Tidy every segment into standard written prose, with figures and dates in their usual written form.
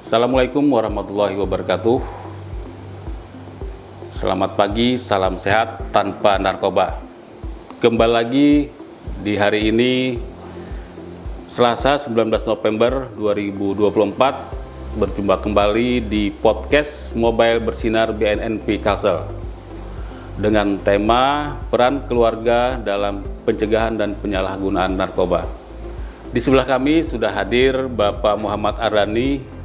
Assalamualaikum warahmatullahi wabarakatuh. Selamat pagi, salam sehat tanpa narkoba. Kembali lagi di hari ini, Selasa 19 November 2024, berjumpa kembali di podcast Mobile Bersinar BNNP Kalsel dengan tema peran keluarga dalam pencegahan dan penyalahgunaan narkoba. Di sebelah kami sudah hadir Bapak Muhammad Ardhani,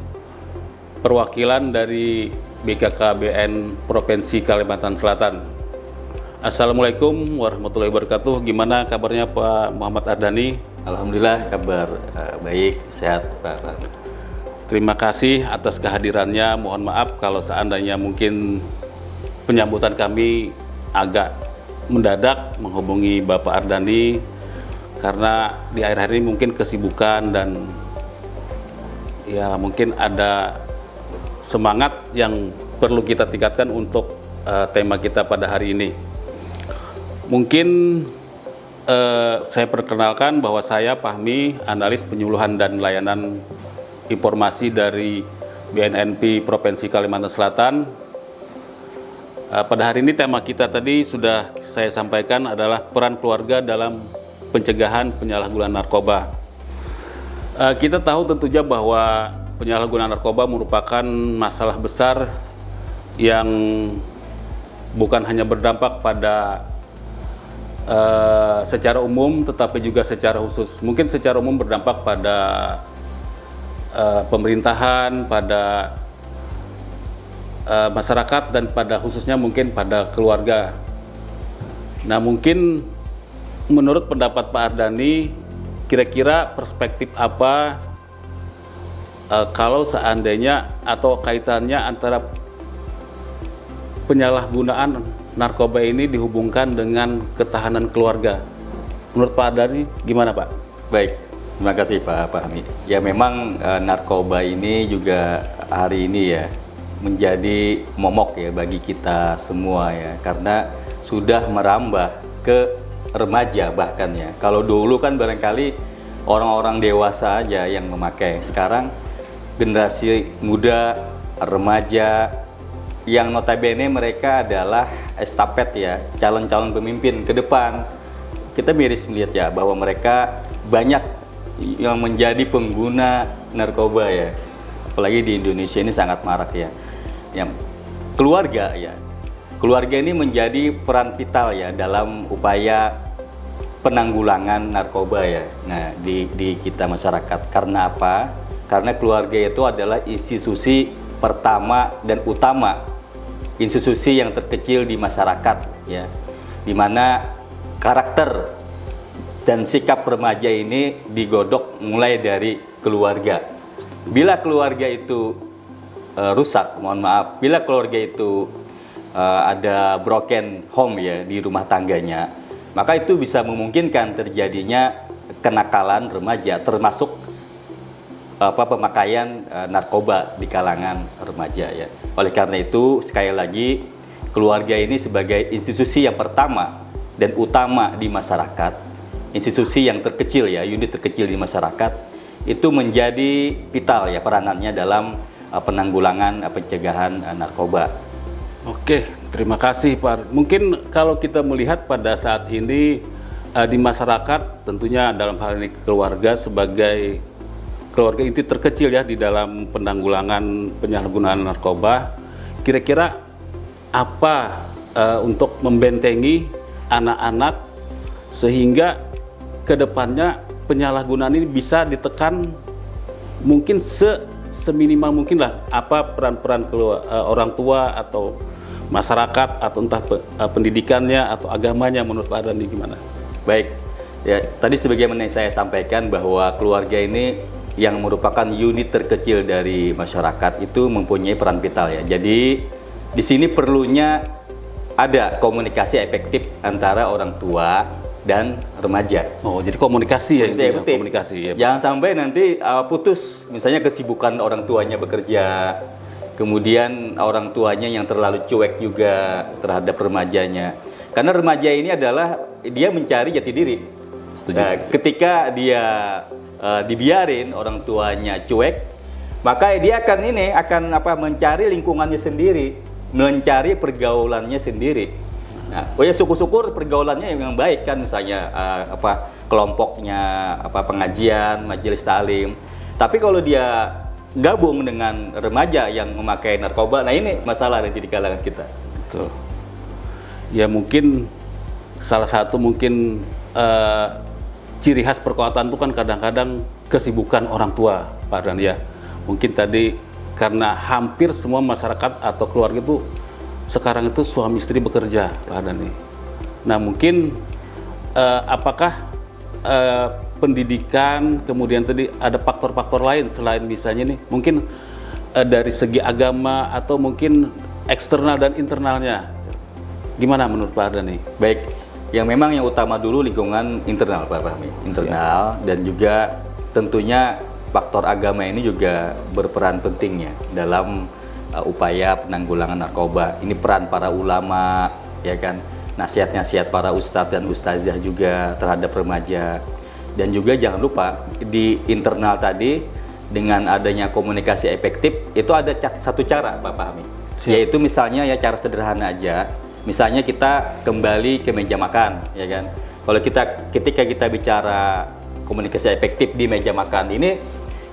perwakilan dari BKKBN Provinsi Kalimantan Selatan. Assalamualaikum warahmatullahi wabarakatuh. Gimana kabarnya Pak Muhammad Ardhani? Alhamdulillah kabar baik, sehat Pak. Terima kasih atas kehadirannya. Mohon maaf kalau seandainya mungkin penyambutan kami agak mendadak menghubungi Bapak Ardhani karena di akhir-akhir ini mungkin kesibukan dan ya mungkin ada semangat yang perlu kita tingkatkan untuk tema kita pada hari ini. Mungkin saya perkenalkan bahwa saya Fahmi, analis penyuluhan dan layanan informasi dari BNNP Provinsi Kalimantan Selatan. Pada hari ini tema kita tadi sudah saya sampaikan adalah peran keluarga dalam pencegahan penyalahgunaan narkoba. Kita tahu tentunya bahwa penyalahgunaan narkoba merupakan masalah besar yang bukan hanya berdampak pada secara umum, tetapi juga secara khusus. Mungkin secara umum berdampak pada pemerintahan, pada masyarakat, dan pada khususnya mungkin pada keluarga. Nah, mungkin menurut pendapat Pak Ardhani, kira-kira perspektif apa kalau seandainya atau kaitannya antara penyalahgunaan narkoba ini dihubungkan dengan ketahanan keluarga? Menurut Pak Ardhani gimana Pak? Baik, terima kasih Pak Fahmi. Ya memang narkoba ini juga hari ini ya menjadi momok ya bagi kita semua ya, karena sudah merambah ke remaja bahkan ya. Kalau dulu kan barangkali orang-orang dewasa aja yang memakai, sekarang generasi muda, remaja, yang notabene mereka adalah estafet ya, calon-calon pemimpin ke depan. Kita miris melihat ya bahwa mereka banyak yang menjadi pengguna narkoba ya, apalagi di Indonesia ini sangat marak ya. Yang keluarga ya, keluarga ini menjadi peran vital ya dalam upaya penanggulangan narkoba ya. Nah di kita masyarakat, karena apa? Karena keluarga itu adalah institusi pertama dan utama, institusi yang terkecil di masyarakat ya, dimana karakter dan sikap remaja ini digodok mulai dari keluarga. Bila keluarga itu rusak, mohon maaf, bila keluarga itu ada broken home ya di rumah tangganya, maka itu bisa memungkinkan terjadinya kenakalan remaja, termasuk pemakaian narkoba di kalangan remaja ya. Oleh karena itu sekali lagi, keluarga ini sebagai institusi yang pertama dan utama di masyarakat, institusi yang terkecil ya, unit terkecil di masyarakat, itu menjadi vital ya peranannya dalam penanggulangan pencegahan narkoba. Oke, terima kasih Pak. Mungkin kalau kita melihat pada saat ini di masyarakat, tentunya dalam hal ini keluarga sebagai keluarga inti terkecil ya di dalam penanggulangan penyalahgunaan narkoba, kira-kira apa untuk membentengi anak-anak sehingga kedepannya penyalahgunaan ini bisa ditekan mungkin seminimal mungkin lah, apa peran-peran orang tua atau masyarakat atau entah pendidikannya atau agamanya, menurut Pak Ardhani gimana? Baik, ya tadi sebagaimana saya sampaikan bahwa keluarga ini yang merupakan unit terkecil dari masyarakat itu mempunyai peran vital ya. Jadi di sini perlunya ada komunikasi efektif antara orang tua dan remaja. Oh, jadi komunikasi ya, komunikasi. Ya. Jangan sampai nanti putus, misalnya kesibukan orang tuanya bekerja, kemudian orang tuanya yang terlalu cuek juga terhadap remajanya. Karena remaja ini adalah dia mencari jati diri. Setuju. Nah, ketika dia dibiarin orang tuanya cuek, maka dia akan mencari lingkungannya sendiri, mencari pergaulannya sendiri. Nah, ya syukur-syukur pergaulannya yang baik kan, misalnya kelompoknya pengajian, majelis taklim. Tapi kalau dia gabung dengan remaja yang memakai narkoba, nah ini masalah nanti di kalangan kita. Betul. Ya mungkin salah satu ciri khas perkotaan itu kan kadang-kadang kesibukan orang tua, Pak Ardan ya. Mungkin tadi karena hampir semua masyarakat atau keluarga itu sekarang itu suami istri bekerja, Pak Ardan nih. Nah mungkin apakah pendidikan, kemudian tadi ada faktor-faktor lain selain misalnya nih, mungkin dari segi agama atau mungkin eksternal dan internalnya, gimana menurut Pak Ardan nih? Baik, yang memang yang utama dulu lingkungan internal, Pak Fahmi. Internal. Siap. Dan juga tentunya faktor agama ini juga berperan pentingnya dalam upaya penanggulangan narkoba. Ini peran para ulama, ya kan, nasihat-nasihat para ustadz dan ustazah juga terhadap remaja. Dan juga jangan lupa di internal tadi dengan adanya komunikasi efektif itu ada satu cara, Pak Fahmi. Yaitu misalnya ya cara sederhana aja. Misalnya kita kembali ke meja makan, ya kan. Kalau ketika kita bicara komunikasi efektif di meja makan ini,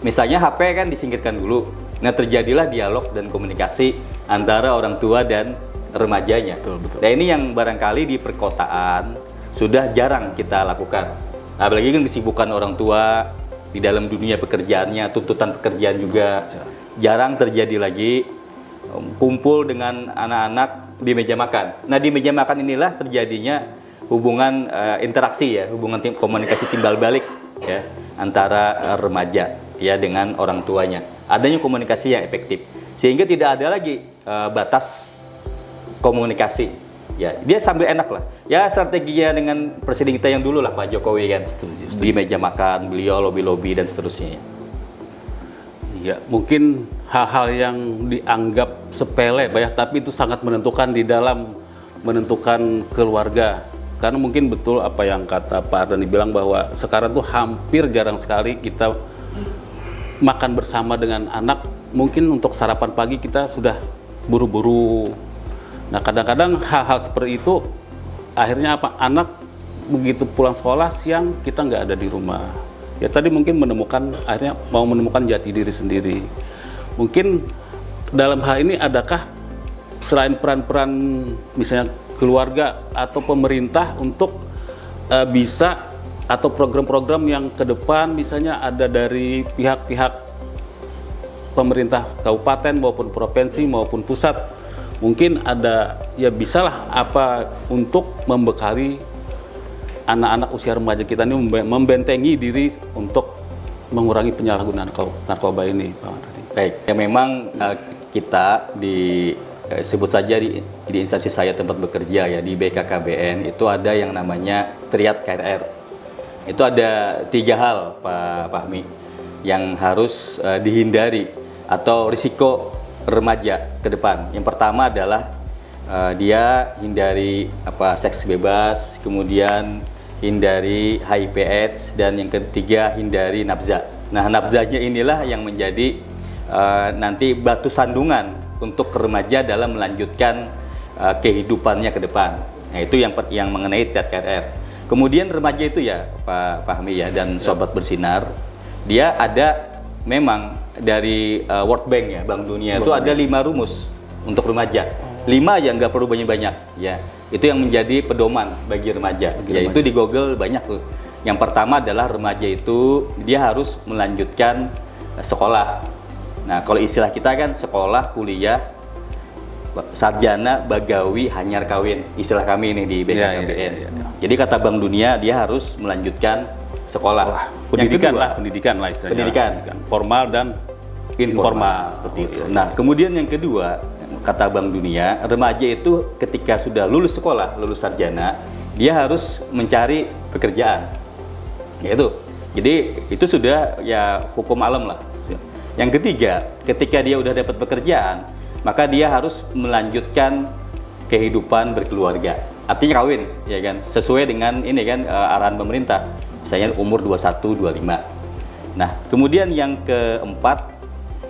misalnya HP kan disingkirkan dulu. Nah, terjadilah dialog dan komunikasi antara orang tua dan remajanya. Betul. Nah, ini yang barangkali di perkotaan sudah jarang kita lakukan. Apalagi kan kesibukan orang tua di dalam dunia pekerjaannya, tuntutan pekerjaan juga jarang terjadi lagi kumpul dengan anak-anak di meja makan. Nah, di meja makan inilah terjadinya hubungan interaksi ya, hubungan komunikasi timbal balik ya antara remaja ya dengan orang tuanya. Adanya komunikasi yang efektif sehingga tidak ada lagi batas komunikasi. Ya, dia sambil enak lah. Ya strateginya dengan presiden kita yang dulu lah, Pak Jokowi kan. Setuju. Di meja makan beliau lobby-lobby dan seterusnya. Ya, mungkin hal-hal yang dianggap sepele, Pak ya, tapi itu sangat menentukan di dalam menentukan keluarga. Karena mungkin betul apa yang kata Pak Ardan bilang bahwa sekarang tuh hampir jarang sekali kita makan bersama dengan anak. Mungkin untuk sarapan pagi kita sudah buru-buru. Nah, kadang-kadang hal-hal seperti itu akhirnya anak begitu pulang sekolah siang kita nggak ada di rumah. Ya tadi mungkin akhirnya mau menemukan jati diri sendiri. Mungkin dalam hal ini adakah selain peran-peran misalnya keluarga atau pemerintah untuk bisa atau program-program yang ke depan misalnya ada dari pihak-pihak pemerintah kabupaten maupun provinsi maupun pusat, mungkin ada ya bisalah apa untuk membekali anak-anak usia remaja kita ini membentengi diri untuk mengurangi penyalahgunaan narkoba ini, Pak Ardan. Baik, ya memang kita sebut saja di instansi saya tempat bekerja ya di BKKBN itu ada yang namanya triad KRR. Itu ada 3 hal, Pak Fahmi, yang harus dihindari atau risiko remaja ke depan. Yang pertama adalah dia hindari seks bebas, kemudian hindari HIV/AIDS, dan yang ketiga hindari nafza. Nah, nafzanya inilah yang menjadi nanti batu sandungan untuk remaja dalam melanjutkan kehidupannya ke depan. Nah, itu yang mengenai triad KRR. Kemudian remaja itu ya Pak Fahmi ya dan Sobat Bersinar, dia ada memang dari World Bank ya, Bank Dunia itu ada 5 rumus untuk remaja. 5 yang nggak perlu banyak-banyak ya. Itu yang menjadi pedoman bagi remaja. Yaitu di Google banyak tuh. Yang pertama adalah remaja itu dia harus melanjutkan sekolah. Nah, kalau istilah kita kan sekolah, kuliah, sarjana, bagawi, hanyar kawin. Istilah kami ini di BKKBN. Ya. Jadi kata Bank Dunia dia harus melanjutkan sekolah. Pendidikan lah istilahnya. Pendidikan formal dan informal. Seperti itu. Nah, kemudian yang kedua, kata Bank Dunia, remaja itu ketika sudah lulus sekolah, lulus sarjana, dia harus mencari pekerjaan. Yaitu. Jadi itu sudah ya hukum alam lah. Yang ketiga, ketika dia udah dapat pekerjaan, maka dia harus melanjutkan kehidupan berkeluarga. Artinya kawin, ya kan? Sesuai dengan ini kan arahan pemerintah. Misalnya umur 21, 25. Nah, kemudian yang keempat,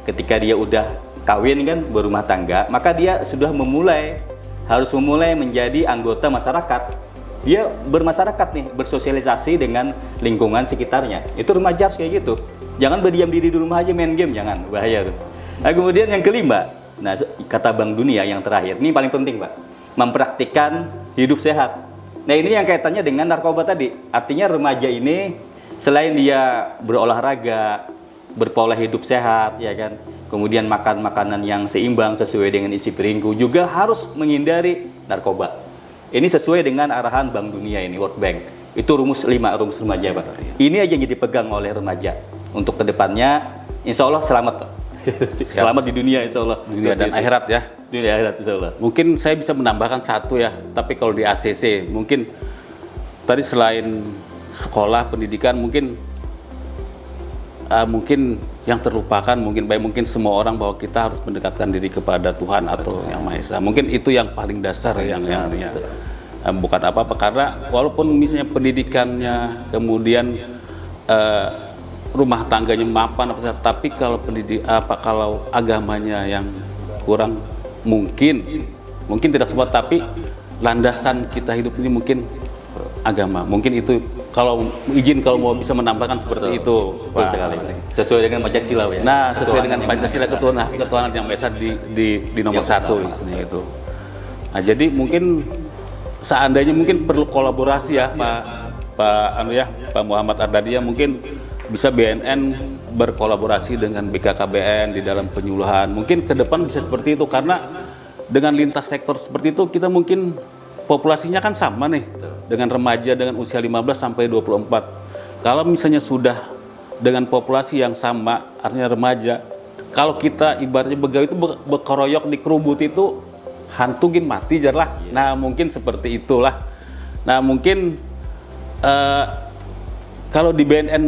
ketika dia udah kawin kan, berumah tangga, maka dia sudah harus memulai menjadi anggota masyarakat. Dia bermasyarakat nih, bersosialisasi dengan lingkungan sekitarnya. Itu remaja harus kayak gitu. Jangan berdiam diri di rumah aja main game, jangan, bahaya tuh. Nah, kemudian yang kelima, nah kata Bank Dunia yang terakhir, ini paling penting Pak, mempraktikkan hidup sehat. Nah ini yang kaitannya dengan narkoba tadi. Artinya remaja ini selain dia berolahraga, berpola hidup sehat, ya kan, kemudian makan makanan yang seimbang sesuai dengan isi piringku, juga harus menghindari narkoba. Ini sesuai dengan arahan Bank Dunia ini, World Bank. Itu rumus remaja Pak. Ini aja yang dipegang oleh remaja. Untuk kedepannya, insya Allah selamat Pak. Selamat di dunia insya Allah. Dunia dan akhirat ya. Dunia akhirat insya Allah. Mungkin saya bisa menambahkan satu ya, tapi kalau di ACC mungkin tadi selain sekolah pendidikan mungkin yang terlupakan mungkin semua orang bahwa kita harus mendekatkan diri kepada Tuhan atau Yang Maha Esa. Mungkin itu yang paling dasar bukan apa-apa, karena walaupun misalnya pendidikannya kemudian rumah tangganya mapan tapi kalau kalau agamanya yang kurang mungkin tidak semua, tapi landasan kita hidup ini mungkin agama. Mungkin itu kalau mau bisa menambahkan seperti itu. Betul sekali. Sesuai dengan Pancasila ya. Nah, sesuai dengan Pancasila, ketuhanan yang Maha Esa di nomor satu istilahnya itu. Nah, jadi mungkin seandainya mungkin perlu kolaborasi ya Pak Muhammad Ardani ya, mungkin bisa BNN berkolaborasi dengan BKKBN di dalam penyuluhan. Mungkin ke depan bisa seperti itu, karena dengan lintas sektor seperti itu kita mungkin populasinya kan sama nih dengan remaja dengan usia 15 sampai 24. Kalau misalnya sudah dengan populasi yang sama, artinya remaja, kalau kita ibaratnya begawi itu berkeroyok di kerubut itu hantugin mati jarlah. Nah, mungkin seperti itulah. Nah, mungkin kalau di BNN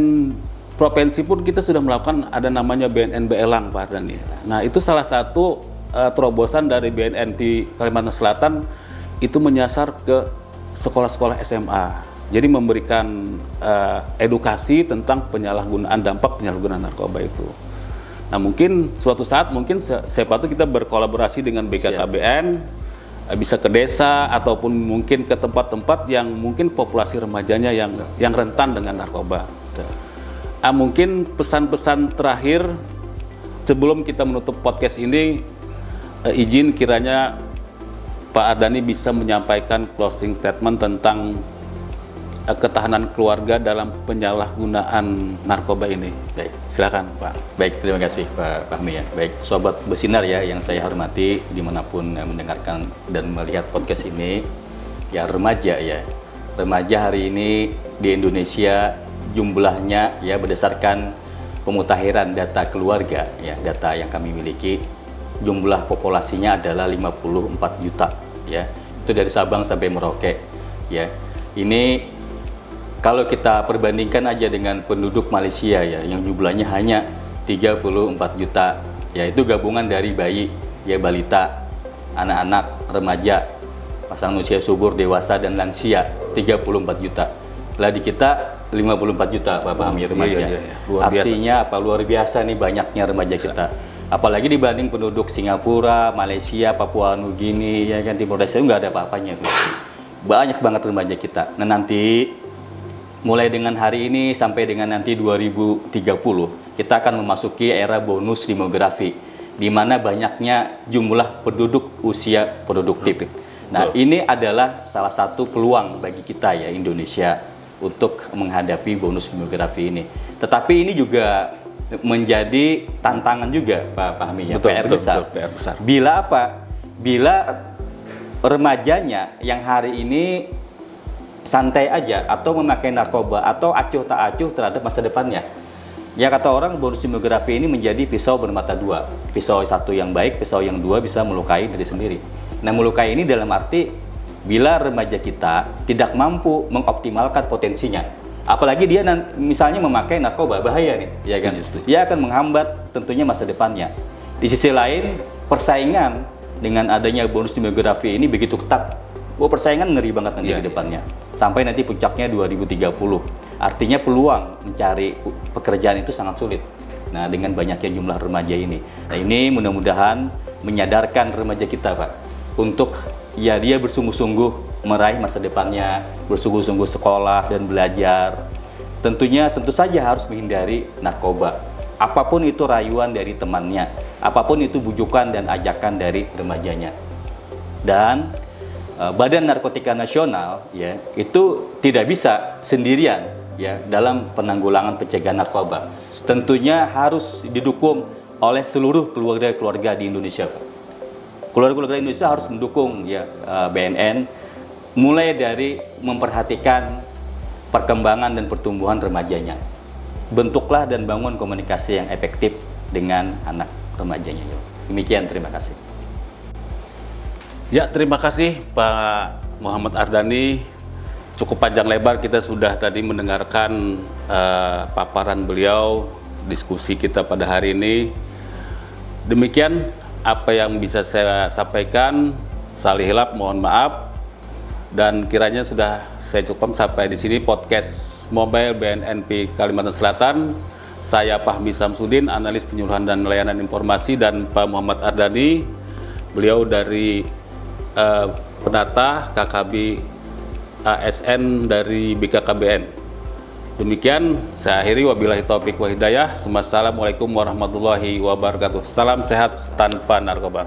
provinsi pun kita sudah melakukan ada namanya BNN Beelang Pak Ardani. Nah, itu salah satu terobosan dari BNN di Kalimantan Selatan, itu menyasar ke sekolah-sekolah SMA. Jadi memberikan edukasi tentang dampak penyalahgunaan narkoba itu. Nah, mungkin suatu saat siapa tahu kita berkolaborasi dengan BKKBN, bisa ke desa ataupun mungkin ke tempat-tempat yang mungkin populasi remajanya yang rentan dengan narkoba. Mungkin pesan-pesan terakhir sebelum kita menutup podcast ini, izin kiranya Pak Ardani bisa menyampaikan closing statement tentang ketahanan keluarga dalam penyalahgunaan narkoba ini. Baik, silakan Pak. Baik, terima kasih Pak Fahmi ya. Baik, sobat Bersinar ya yang saya hormati dimanapun mendengarkan dan melihat podcast ini, ya remaja ya. Remaja hari ini di Indonesia jumlahnya ya berdasarkan pemutakhiran data keluarga ya, data yang kami miliki, jumlah populasinya adalah 54 juta ya. Itu dari Sabang sampai Merauke ya. Ini kalau kita perbandingkan aja dengan penduduk Malaysia ya, yang jumlahnya hanya 34 juta, yaitu gabungan dari bayi, ya balita, anak-anak, remaja, pasangan usia subur, dewasa, dan lansia, 34 juta. Lah di kita 54 juta, Pak Fahmi, remaja. Iya. Artinya apa? Luar biasa nih banyaknya remaja kita. Apalagi dibanding penduduk Singapura, Malaysia, Papua Nugini, ya kan, Timor Leste, nggak ada apa-apanya. Banyak banget remaja kita. Nah nanti mulai dengan hari ini sampai dengan nanti 2030, kita akan memasuki era bonus demografi, di mana banyaknya jumlah penduduk usia produktif. Nah, ini adalah salah satu peluang bagi kita ya Indonesia untuk menghadapi bonus demografi ini. Tetapi ini juga menjadi tantangan juga Pak Fahmi ya, PR besar. Bila apa? Bila remajanya yang hari ini santai aja atau memakai narkoba atau acuh tak acuh terhadap masa depannya. Ya kata orang, bonus demografi ini menjadi pisau bermata dua. Pisau satu yang baik, pisau yang dua bisa melukai diri sendiri. Nah, melukai ini dalam arti bila remaja kita tidak mampu mengoptimalkan potensinya. Apalagi dia misalnya memakai narkoba, bahaya nih, ya kan? Dia akan menghambat tentunya masa depannya. Di sisi lain, persaingan dengan adanya bonus demografi ini begitu ketat. Persaingan ngeri banget nanti ke depannya. Sampai nanti puncaknya 2030. Artinya peluang mencari pekerjaan itu sangat sulit. Nah, dengan banyaknya jumlah remaja ini. Nah, ini mudah-mudahan menyadarkan remaja kita, Pak, untuk ya dia bersungguh-sungguh meraih masa depannya, bersungguh-sungguh sekolah dan belajar. Tentu saja harus menghindari narkoba. Apapun itu rayuan dari temannya, apapun itu bujukan dan ajakan dari remajanya. Dan Badan Narkotika Nasional ya itu tidak bisa sendirian ya dalam penanggulangan pencegahan narkoba. Tentunya harus didukung oleh seluruh keluarga-keluarga di Indonesia, Pak. Keluarga-keluarga Indonesia harus mendukung ya BNN mulai dari memperhatikan perkembangan dan pertumbuhan remajanya. Bentuklah dan bangun komunikasi yang efektif dengan anak remajanya. Demikian, terima kasih. Ya, terima kasih Pak Muhammad Ardhani. Cukup panjang lebar kita sudah tadi mendengarkan paparan beliau, diskusi kita pada hari ini. Demikian apa yang bisa saya sampaikan. Salih hilap, mohon maaf. Dan kiranya sudah saya cukup sampai di sini podcast Mobile BNNP Kalimantan Selatan. Saya Fahmi Samsudin, analis penyuluhan dan layanan informasi, dan Pak Muhammad Ardhani, beliau dari penata KKB ASN dari BKKBN. Demikian saya akhiri, wabillahi taufiq wa hidayah. Wassalamualaikum warahmatullahi wabarakatuh. Salam sehat tanpa narkoba.